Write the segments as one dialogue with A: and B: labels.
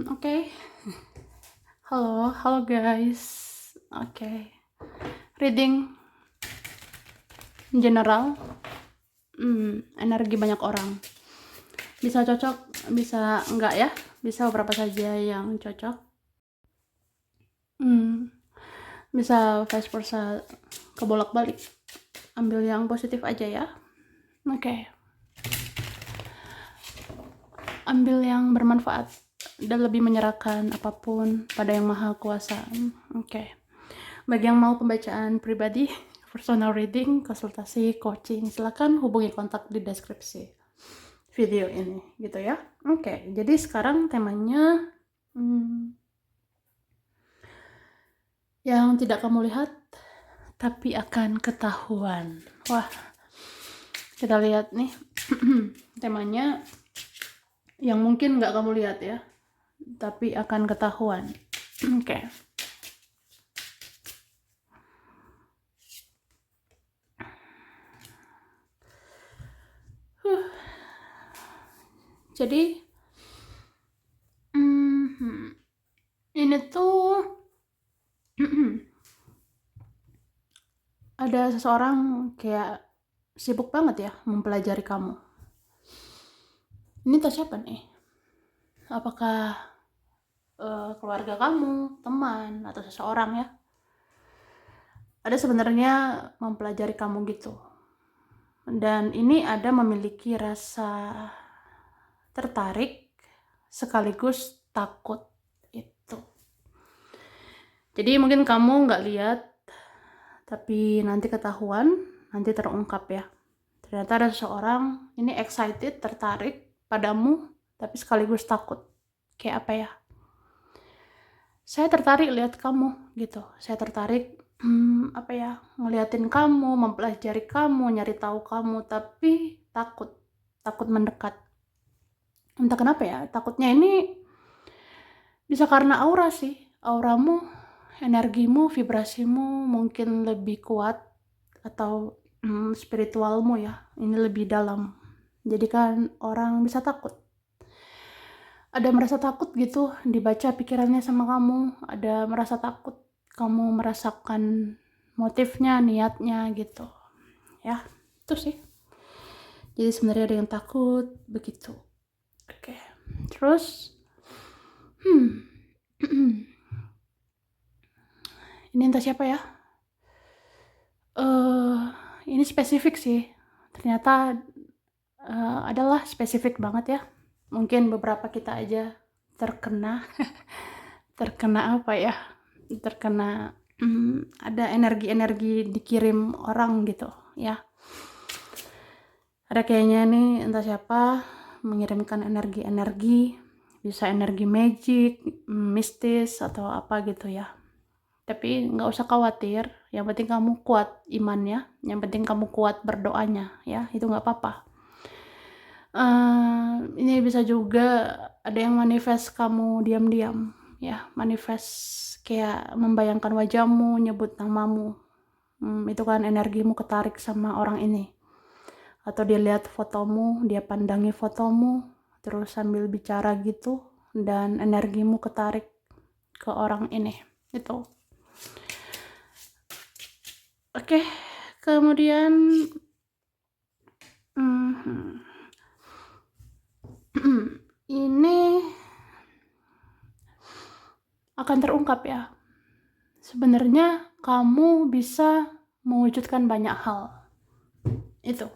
A: Oke. Halo halo guys. Oke. Reading general, energi banyak orang. Bisa cocok, bisa enggak ya, bisa beberapa saja yang cocok. Bisa vice versa, kebolak-balik. Ambil yang positif aja ya. Oke. Ambil yang bermanfaat dan lebih menyerahkan apapun pada Yang Maha Kuasa. Oke. Bagi yang mau pembacaan pribadi, personal reading, konsultasi, coaching, silakan hubungi kontak di deskripsi video ini, gitu ya. Oke, jadi sekarang temanya yang tidak kamu lihat tapi akan ketahuan. Wah, kita lihat nih temanya yang mungkin nggak kamu lihat ya, tapi akan ketahuan. Oke. Jadi ini tuh ada seseorang kayak sibuk banget ya mempelajari kamu. Ini entah siapa nih? Apakah keluarga kamu, teman, atau seseorang ya? Ada sebenarnya mempelajari kamu gitu. Dan ini ada memiliki rasa tertarik sekaligus takut itu. Jadi mungkin kamu nggak lihat, tapi nanti ketahuan, nanti terungkap ya. Ternyata ada seseorang ini excited, tertarik padamu, tapi sekaligus takut. Kayak apa ya? Saya tertarik lihat kamu gitu. Saya tertarik ngeliatin kamu, mempelajari kamu, nyari tahu kamu, tapi takut mendekat. Entah kenapa ya, takutnya ini bisa karena aura sih. Auramu, energimu, vibrasimu mungkin lebih kuat, atau spiritualmu ya, ini lebih dalam. Jadi kan orang bisa takut. Ada merasa takut gitu dibaca pikirannya sama kamu, ada merasa takut kamu merasakan motifnya, niatnya gitu ya. Itu sih, jadi sebenarnya ada yang takut begitu. Oke. Terus ini entah siapa ya. Ini spesifik sih, ternyata adalah spesifik banget ya. Mungkin beberapa kita aja terkena apa ya, terkena ada energi-energi dikirim orang gitu ya. Ada kayaknya nih entah siapa mengirimkan energi-energi, bisa energi magic, mistis atau apa gitu ya. Tapi nggak usah khawatir, yang penting kamu kuat imannya, yang penting kamu kuat berdoanya ya, itu nggak apa-apa. Ini bisa juga ada yang manifest kamu diam-diam ya, manifest kayak membayangkan wajahmu, nyebut namamu. Itu kan energimu ketarik sama orang ini. Atau dia lihat fotomu, dia pandangi fotomu, terus sambil bicara gitu, dan energimu ketarik ke orang ini. Itu. Oke, kemudian ini akan terungkap ya. Sebenarnya kamu bisa mewujudkan banyak hal. Itu.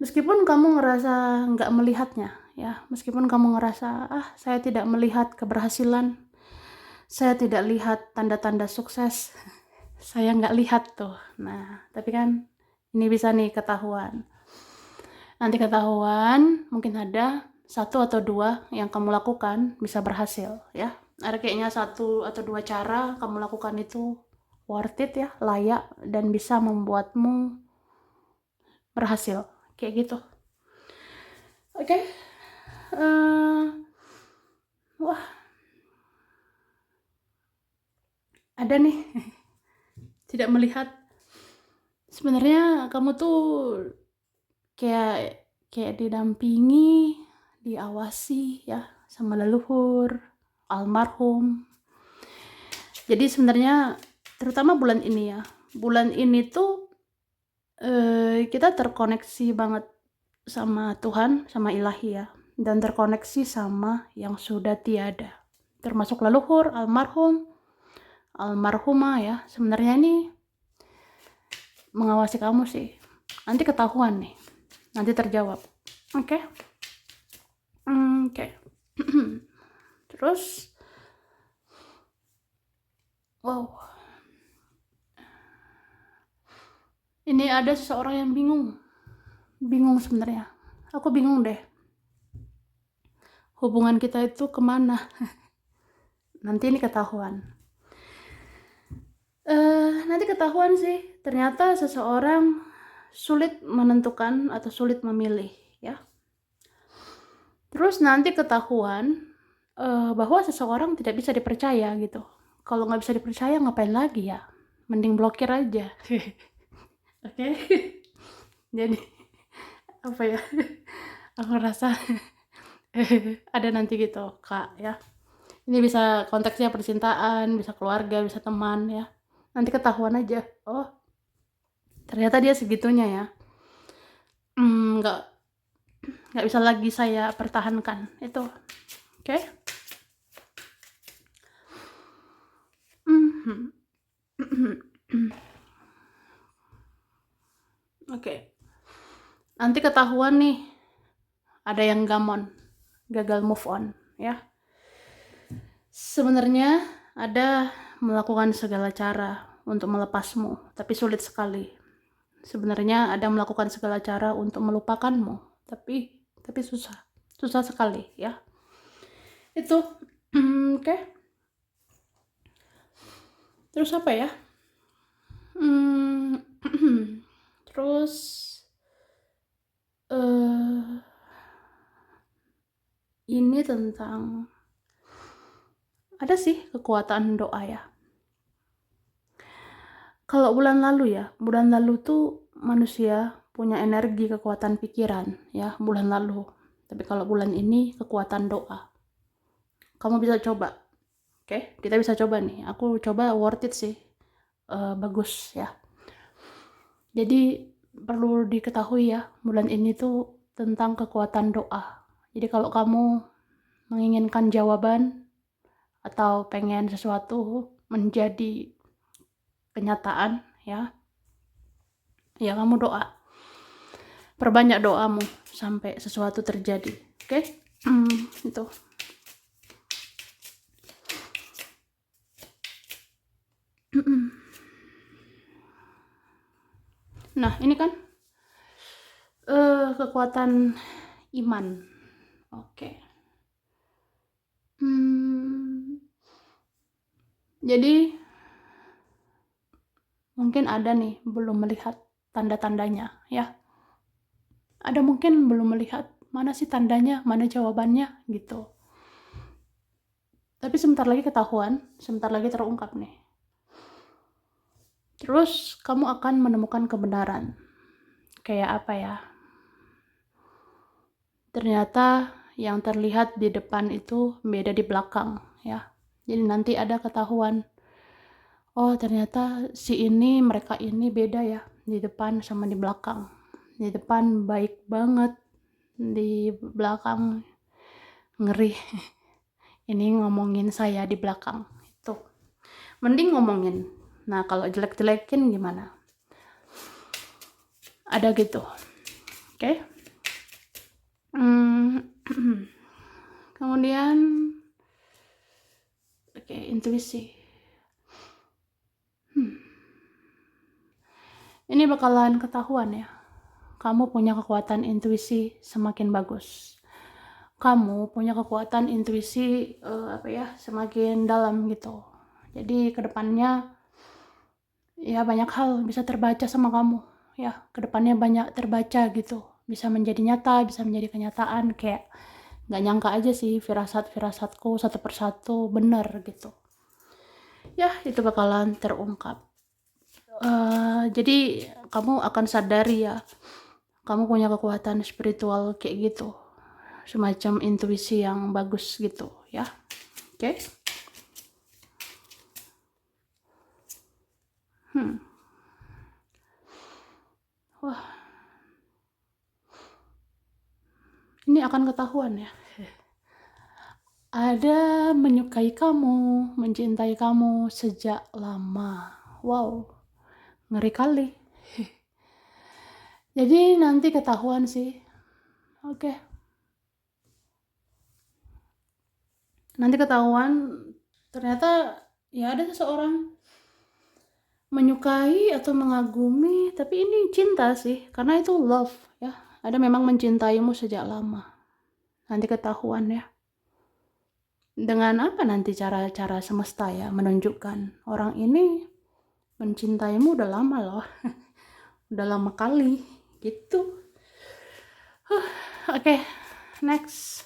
A: Meskipun kamu ngerasa nggak melihatnya ya, meskipun kamu ngerasa saya tidak melihat keberhasilan, saya tidak lihat tanda-tanda sukses, saya nggak lihat tuh. Nah, tapi kan ini bisa nih ketahuan. Nanti ketahuan, mungkin ada 1 atau 2 yang kamu lakukan bisa berhasil ya. Ada kayaknya 1 atau 2 cara kamu lakukan itu worth it ya, layak, dan bisa membuatmu berhasil kayak gitu. Oke. Wah, ada nih tidak melihat. Sebenarnya kamu tuh kayak didampingi, diawasi ya, sama leluhur, almarhum. Jadi sebenarnya terutama bulan ini ya, bulan ini tuh kita terkoneksi banget sama Tuhan, sama ilahi ya, dan terkoneksi sama yang sudah tiada, termasuk leluhur, almarhum, almarhumah ya. Sebenarnya ini mengawasi kamu sih, nanti ketahuan nih, nanti terjawab. Oke. Terus wow, ini ada seseorang yang bingung sebenarnya. Aku bingung deh, hubungan kita itu kemana. Nanti ini ketahuan. Nanti ketahuan sih, ternyata seseorang sulit menentukan atau sulit memilih ya. Terus nanti ketahuan bahwa seseorang tidak bisa dipercaya gitu. Kalau nggak bisa dipercaya ngapain lagi ya, mending blokir aja. Oke. Jadi apa ya, aku rasa ada nanti gitu Kak ya. Ini bisa konteksnya percintaan, bisa keluarga, bisa teman ya. Nanti ketahuan aja, oh ternyata dia segitunya ya. Nggak bisa lagi saya pertahankan itu. Oke. Oke. Nanti ketahuan nih, ada yang gagal move on ya. Sebenarnya ada melakukan segala cara untuk melepasmu, tapi sulit sekali. Sebenarnya ada melakukan segala cara untuk melupakanmu, tapi susah sekali ya. Itu oke. Terus apa ya? Terus ini tentang ada sih kekuatan doa ya. Kalau bulan lalu tuh manusia punya energi kekuatan pikiran ya, bulan lalu. Tapi kalau bulan ini kekuatan doa. Kamu bisa coba. Oke, kita bisa coba nih. Aku coba, worth it sih. Bagus ya. Jadi perlu diketahui ya, bulan ini tuh tentang kekuatan doa. Jadi kalau kamu menginginkan jawaban atau pengen sesuatu menjadi kenyataan ya kamu doa, perbanyak doamu sampai sesuatu terjadi. Oke. Itu nah ini kan kekuatan iman. Oke. Jadi mungkin ada nih belum melihat tanda-tandanya ya. Ada mungkin belum melihat mana sih tandanya, mana jawabannya gitu. Tapi sebentar lagi ketahuan, sebentar lagi terungkap nih. Terus kamu akan menemukan kebenaran. Kayak apa ya? Ternyata yang terlihat di depan itu beda di belakang ya. Jadi nanti ada ketahuan. Oh ternyata mereka ini beda ya, di depan sama di belakang. Di depan baik banget, di belakang ngeri. Ini ngomongin saya di belakang itu. Mending ngomongin. Nah kalau jelek-jelekin gimana? Ada gitu. Oke. Kemudian intuisi. Ini bakalan ketahuan ya. Kamu punya kekuatan intuisi semakin bagus. Kamu punya kekuatan intuisi semakin dalam gitu. Jadi kedepannya ya banyak hal bisa terbaca sama kamu ya. Kedepannya banyak terbaca gitu. Bisa menjadi nyata, bisa menjadi kenyataan. Kayak nggak nyangka aja sih firasatku satu persatu benar gitu. Ya itu bakalan terungkap. Jadi kamu akan sadari ya, kamu punya kekuatan spiritual kayak gitu. semacam intuisi yang bagus gitu ya. Oke. Wah, ini akan ketahuan ya. Ada menyukai kamu, mencintai kamu sejak lama. Wow, ngeri kali. Jadi nanti ketahuan sih. Oke. Nanti ketahuan ternyata ya ada seseorang menyukai atau mengagumi, tapi ini cinta sih, karena itu love ya. Ada memang mencintaimu sejak lama. Nanti ketahuan ya. Dengan apa nanti cara-cara semesta ya menunjukkan orang ini mencintaimu udah lama loh. Udah lama kali gitu. Oke, next.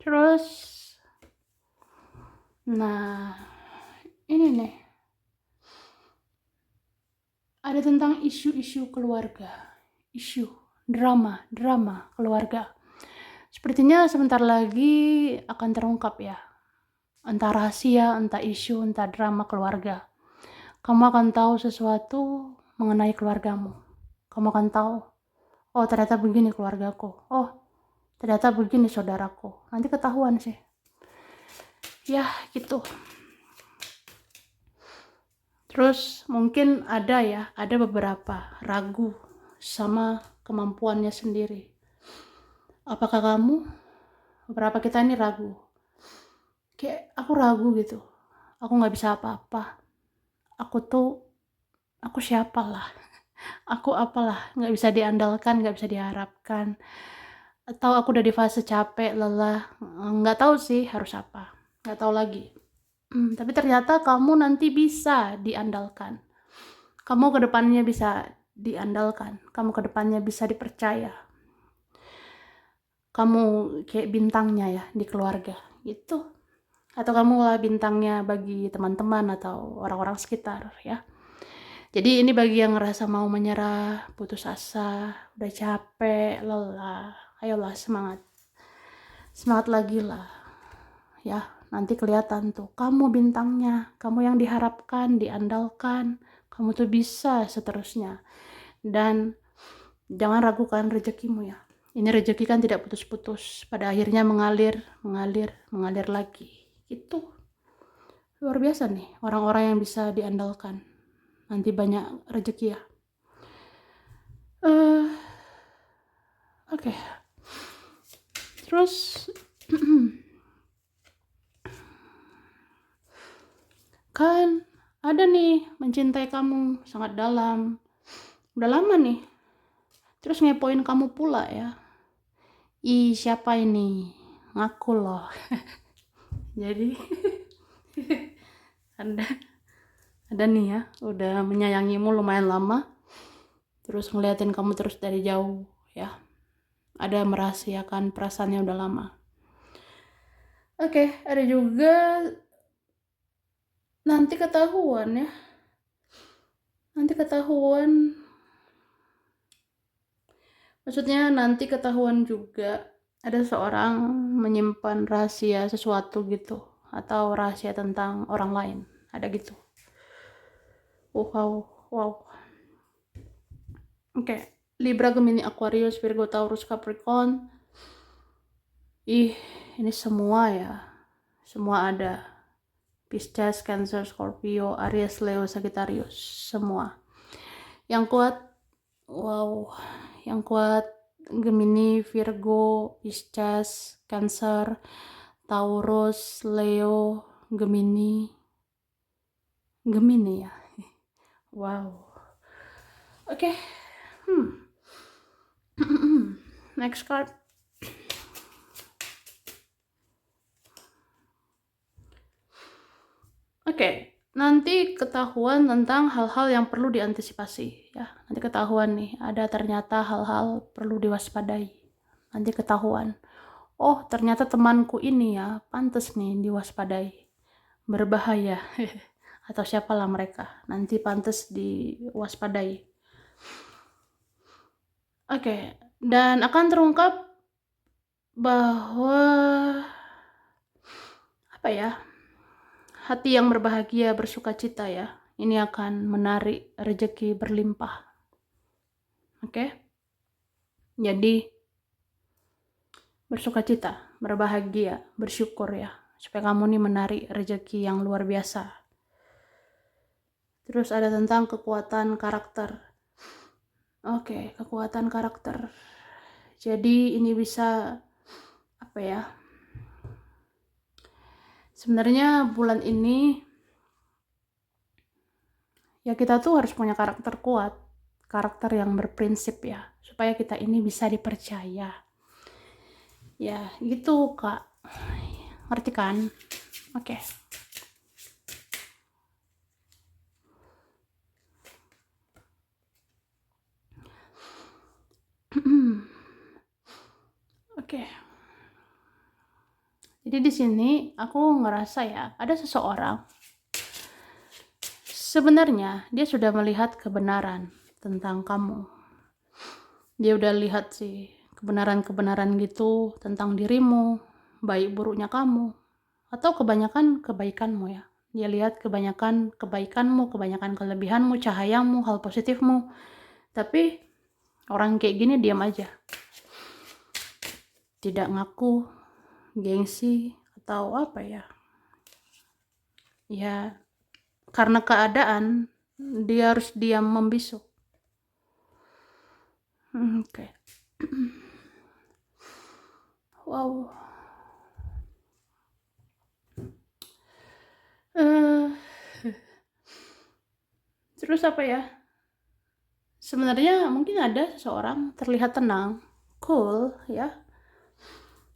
A: Terus nah ini nih ada tentang isu-isu keluarga, isu drama keluarga. Sepertinya sebentar lagi akan terungkap ya, entah rahasia, entah isu, entah drama keluarga. Kamu akan tahu sesuatu mengenai keluargamu. Kamu akan tahu, oh ternyata begini keluargaku, oh ternyata begini saudaraku. Nanti ketahuan sih ya gitu. Terus mungkin ada beberapa ragu sama kemampuannya sendiri. Apakah kamu, beberapa kita ini ragu, kayak aku ragu gitu, aku nggak bisa apa-apa, aku siapa lah, aku apalah, nggak bisa diandalkan, nggak bisa diharapkan, atau aku udah di fase capek, lelah, nggak tahu sih harus apa, nggak tahu lagi. Tapi ternyata kamu nanti bisa diandalkan, kamu kedepannya bisa diandalkan, kamu kedepannya bisa dipercaya, kamu kayak bintangnya ya di keluarga gitu, atau kamu lah bintangnya bagi teman-teman atau orang-orang sekitar ya. Jadi ini bagi yang ngerasa mau menyerah, putus asa, udah capek, lelah, ayolah semangat lagi lah ya. Nanti kelihatan tuh kamu bintangnya, kamu yang diharapkan, diandalkan, kamu tuh bisa seterusnya. Dan jangan ragukan rezekimu ya. Ini rezeki kan tidak putus-putus, pada akhirnya mengalir lagi. Itu luar biasa nih orang-orang yang bisa diandalkan. Nanti banyak rezeki ya. Oke. Terus kan ada nih mencintai kamu sangat dalam, udah lama nih, terus ngepoin kamu pula ya. Ih siapa ini, ngaku loh. Jadi ada nih ya, udah menyayangimu lumayan lama, terus ngeliatin kamu terus dari jauh ya, ada merahasiakan perasaannya udah lama. Oke, ada juga nanti ketahuan ya, maksudnya nanti ketahuan juga ada seorang menyimpan rahasia sesuatu gitu, atau rahasia tentang orang lain, ada gitu. Wow. Oke, Libra, Gemini, Aquarius, Virgo, Taurus, Capricorn. Ini semua ya, semua ada. Pisces, Cancer, Scorpio, Aries, Leo, Sagittarius, semua. Yang kuat Gemini, Virgo, Pisces, Cancer, Taurus, Leo, Gemini ya. Wow. Oke. Next card. Oke, nanti ketahuan tentang hal-hal yang perlu diantisipasi ya. Nanti ketahuan nih, ada ternyata hal-hal perlu diwaspadai. Nanti ketahuan. Oh, ternyata temanku ini ya, pantas nih diwaspadai. Berbahaya. Atau siapalah mereka. Nanti pantas diwaspadai. Oke, Dan akan terungkap bahwa apa ya, hati yang berbahagia, bersukacita ya, ini akan menarik rezeki berlimpah. Oke? Jadi bersukacita, berbahagia, bersyukur ya, supaya kamu nih menarik rezeki yang luar biasa. Terus ada tentang kekuatan karakter. Oke, kekuatan karakter. Jadi ini bisa apa ya? Sebenarnya bulan ini ya kita tuh harus punya karakter kuat, karakter yang berprinsip ya, supaya kita ini bisa dipercaya. Ya, gitu Kak. Ngerti kan? Oke. Oke. Jadi di sini aku ngerasa ya, ada seseorang sebenarnya dia sudah melihat kebenaran tentang kamu. Dia udah lihat sih kebenaran-kebenaran gitu tentang dirimu, baik buruknya kamu, atau kebanyakan kebaikanmu ya. Dia lihat kebanyakan kebaikanmu, kebanyakan kelebihanmu, cahayamu, hal positifmu. Tapi orang kayak gini diam aja. Tidak ngaku, gengsi, atau apa ya. Ya, karena keadaan, dia harus diam membisu. Oke. Wow. Terus apa ya? Sebenarnya mungkin ada seseorang terlihat tenang, cool ya,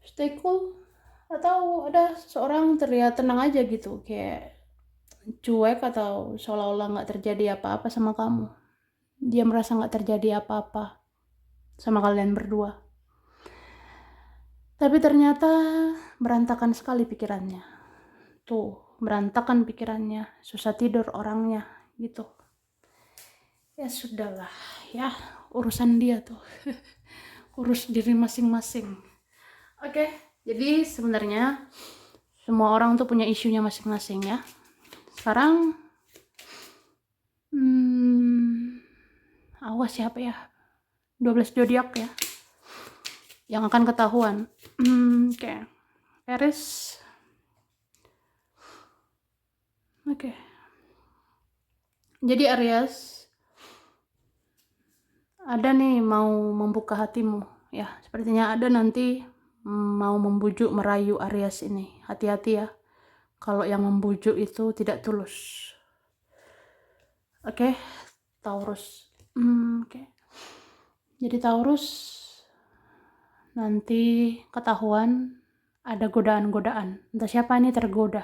A: stay cool, atau ada seseorang terlihat tenang aja gitu, kayak cuek atau seolah-olah nggak terjadi apa-apa sama kamu. Dia merasa nggak terjadi apa-apa sama kalian berdua. Tapi ternyata berantakan sekali pikirannya. Tuh, berantakan pikirannya, susah tidur orangnya gitu. Ya sudahlah ya, urusan dia tuh. Urus diri masing-masing. Oke, jadi sebenarnya semua orang tuh punya isunya masing-masing ya. Sekarang awas siapa ya, 12 zodiak ya yang akan ketahuan. Oke. Aries. Oke. Jadi Aries ada nih mau membuka hatimu ya, sepertinya ada nanti mau membujuk merayu Aries ini. Hati-hati ya kalau yang membujuk itu tidak tulus. Oke. Taurus. Oke. Jadi Taurus nanti ketahuan ada godaan-godaan. Entah siapa ini tergoda.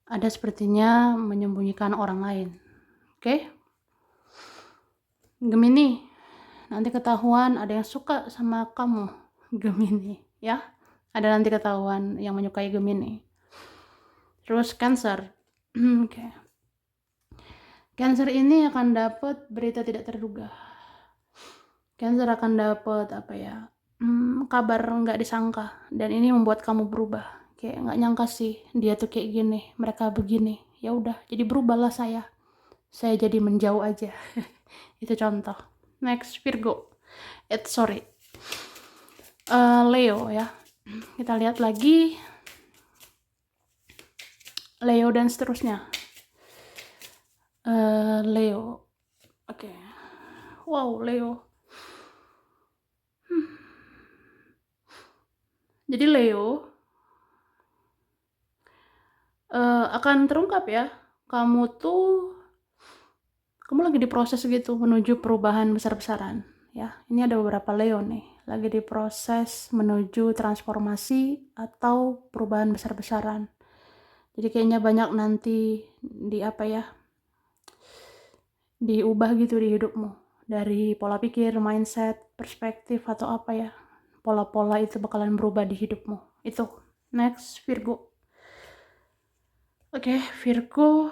A: Ada sepertinya menyembunyikan orang lain. Oke? Gemini, nanti ketahuan ada yang suka sama kamu. Gemini, ya. Ada nanti ketahuan yang menyukai Gemini. Terus Cancer. Oke. Cancer ini akan dapat berita tidak terduga. Cancer akan dapat apa ya? Kabar nggak disangka, dan ini membuat kamu berubah. Kayak nggak nyangka sih dia tuh kayak gini, mereka begini. Ya udah, jadi berubahlah saya jadi menjauh aja. Itu contoh. Next, Virgo. Sorry, Leo ya. Kita lihat lagi Leo dan seterusnya. Leo. Oke. Wow, Leo. Jadi Leo akan terungkap ya. Kamu lagi diproses gitu menuju perubahan besar-besaran ya. Ini ada beberapa Leo nih lagi diproses menuju transformasi atau perubahan besar-besaran. Jadi kayaknya banyak nanti diubah gitu di hidupmu, dari pola pikir, mindset, perspektif, atau apa ya, pola-pola itu bakalan berubah di hidupmu. Itu. Next, Virgo. Oke, Virgo,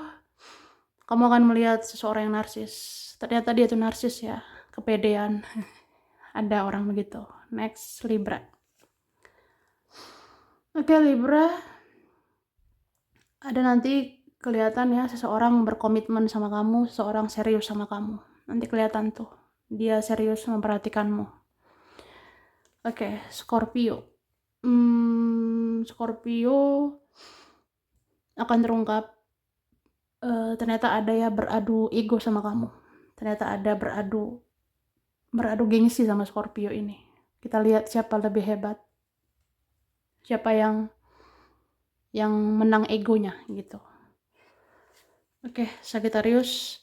A: kamu akan melihat seseorang yang narsis. Ternyata dia tuh narsis ya, kepedean. Ada orang begitu. Next, Libra. Oke, Libra. Ada nanti kelihatan ya seseorang berkomitmen sama kamu, seseorang serius sama kamu. Nanti kelihatan tuh, dia serius memperhatikanmu. Oke, Scorpio. Scorpio akan terungkap ternyata ada ya beradu ego sama kamu. Ternyata ada beradu gengsi sama Scorpio ini. Kita lihat siapa lebih hebat. Siapa yang menang egonya gitu. Oke, Sagittarius.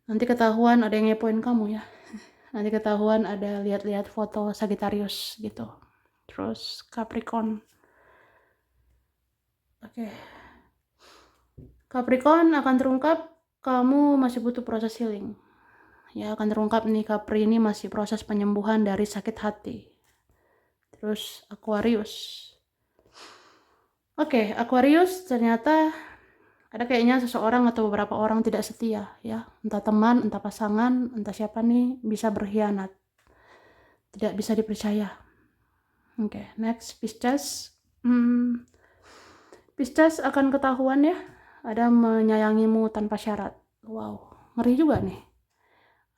A: Nanti ketahuan ada yang ngepoin kamu ya. Nanti ketahuan ada lihat-lihat foto Sagittarius gitu. Terus Capricorn. Oke. Capricorn akan terungkap kamu masih butuh proses healing. Ya, akan terungkap nih Capri ini masih proses penyembuhan dari sakit hati. Terus Aquarius. Oke, Aquarius ternyata ada kayaknya seseorang atau beberapa orang tidak setia ya. Entah teman, entah pasangan, entah siapa nih bisa berkhianat. Tidak bisa dipercaya. Oke, next Pisces. Pisces akan ketahuan ya, ada menyayangimu tanpa syarat. Wow, ngeri juga nih.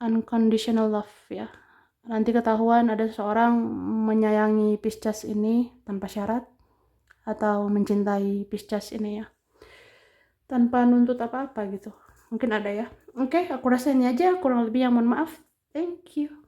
A: Unconditional love ya. Nanti ketahuan ada seseorang menyayangi Pisces ini tanpa syarat atau mencintai Pisces ini ya. Tanpa nuntut apa-apa gitu. Mungkin ada ya. Oke, aku rasa ini aja, kurang lebih yang mohon maaf. Thank you.